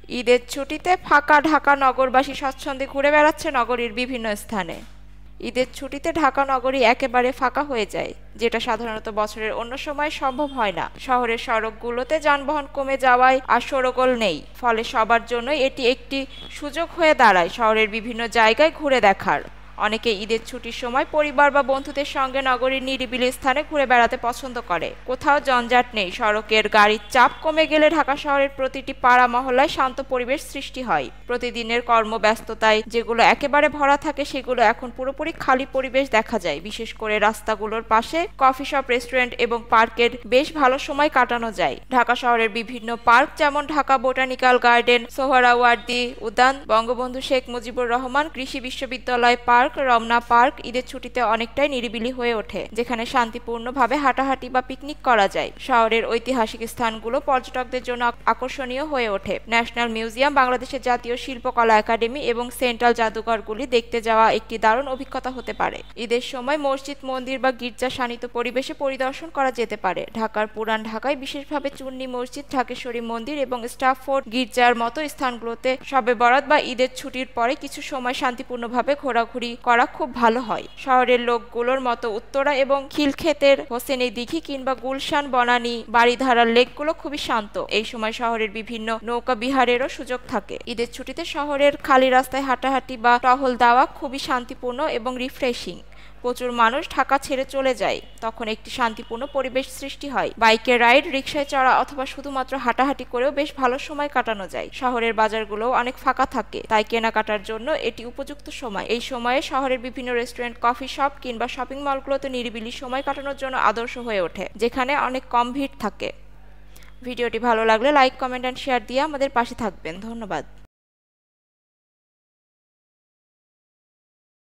ঈদের ছুটিতে ফাঁকা ঢাকা নগরবাসী স্বচ্ছন্দে ঘুরে বেড়াচ্ছে নগরীর বিভিন্ন স্থানে। ঈদের ছুটিতে ঢাকা নগরী একেবারে ফাঁকা হয়ে যায়, যেটা সাধারণত বছরের অন্য সময় সম্ভব হয় না। শহরের সড়কগুলোতে যানবাহন কমে যাওয়ায় আর শোরগোল নেই, ফলে সবার জন্য এটি একটি সুযোগ হয়ে দাঁড়ায় শহরের বিভিন্ন জায়গায় ঘুরে দেখার। অনেকে ঈদের ছুটির সময় পরিবার বা বন্ধুদের সঙ্গে নগরীর নিরিবিলি স্থানে ঘুরে বেড়াতে পছন্দ করে। কোথাও জঞ্জাট নেই, সড়কের গাড়ির চাপ কমে গেলে ঢাকা শহরের প্রতিটি পাড়া মহল্লায় শান্ত পরিবেশ সৃষ্টি হয়। প্রতিদিনের কর্মব্যস্ততায় যেগুলো একেবারে ভরা থাকে সেগুলো এখন পুরোপুরি খালি পরিবেশ দেখা যায়। বিশেষ করে রাস্তাগুলোর পাশে কফি শপ, রেস্টুরেন্ট এবং পার্কের বেশ ভালো সময় কাটানো যায়। ঢাকা শহরের বিভিন্ন পার্ক যেমন ঢাকা বোটানিক্যাল গার্ডেন, সোহরাওয়ার্দী উদ্যান, বঙ্গবন্ধু শেখ মুজিবুর রহমান কৃষি বিশ্ববিদ্যালয় পার্ক, রমনা পার্ক ঈদের ছুটিতে অনেকটাই নিরিবিলি হয়ে ওঠে, যেখানে শান্তিপূর্ণভাবে হাঁটাহাঁটি বা পিকনিক করা যায়। শহরের ঐতিহাসিক স্থানগুলো পর্যটকদের জন্য আকর্ষণীয় হয়ে ওঠে। ন্যাশনাল মিউজিয়াম, বাংলাদেশের জাতীয় শিল্পকলা একাডেমি এবং সেন্ট্রাল জাদুঘরগুলি দেখতে যাওয়া একটি দারুণ অভিজ্ঞতা হতে পারে। ঈদের সময় মসজিদ, মন্দির বা গির্জা শানিত পরিবেশে পরিদর্শন করা যেতে পারে। ঢাকার পুরান ঢাকায় বিশেষভাবে চুন্নি মসজিদ, ঢাকেশ্বরী মন্দির এবং স্টাফোর্ড গির্জার মতো স্থানগুলোতে শবে বরাত বা ঈদের ছুটির পরে কিছু সময় শান্তিপূর্ণভাবে ঘোরাঘুরি করা খুব ভালো হয়। শহরের লোকগুলোর মতো উত্তরা এবং খিলক্ষেতের হোসেনি দিঘি কিংবা গুলশান, বনানী, বাড়িধারার লেকগুলো খুবই শান্ত। এই সময় শহরের বিভিন্ন নৌকা বিহারেরও সুযোগ থাকে। ঈদের ছুটিতে শহরের খালি রাস্তায় হাঁটাহাঁটি বা টহল দেওয়া খুবই শান্তিপূর্ণ এবং রিফ্রেশিং। প্রচুর মানুষ ঢাকা ছেড়ে চলে যায়, তখন একটি শান্তিপূর্ণ পরিবেশ সৃষ্টি হয়। বাইকে রাইড, রিকশায় চড়া অথবা শুধুমাত্র হাঁটাহাঁটি করেও বেশ ভালো সময় কাটানো যায়। শহরের বাজারগুলোও অনেক ফাঁকা থাকে, তাই কেনাকাটার জন্য এটি উপযুক্ত সময়। এই সময়ে শহরের বিভিন্ন রেস্টুরেন্ট, কফি শপ কিংবা শপিং মলগুলোতে নিরিবিলি সময় কাটানোর জন্য আদর্শ হয়ে ওঠে, যেখানে অনেক কম ভিড় থাকে। ভিডিওটি ভালো লাগলে লাইক, কমেন্ট অ্যান্ড শেয়ার দিয়ে আমাদের পাশে থাকবেন। ধন্যবাদ।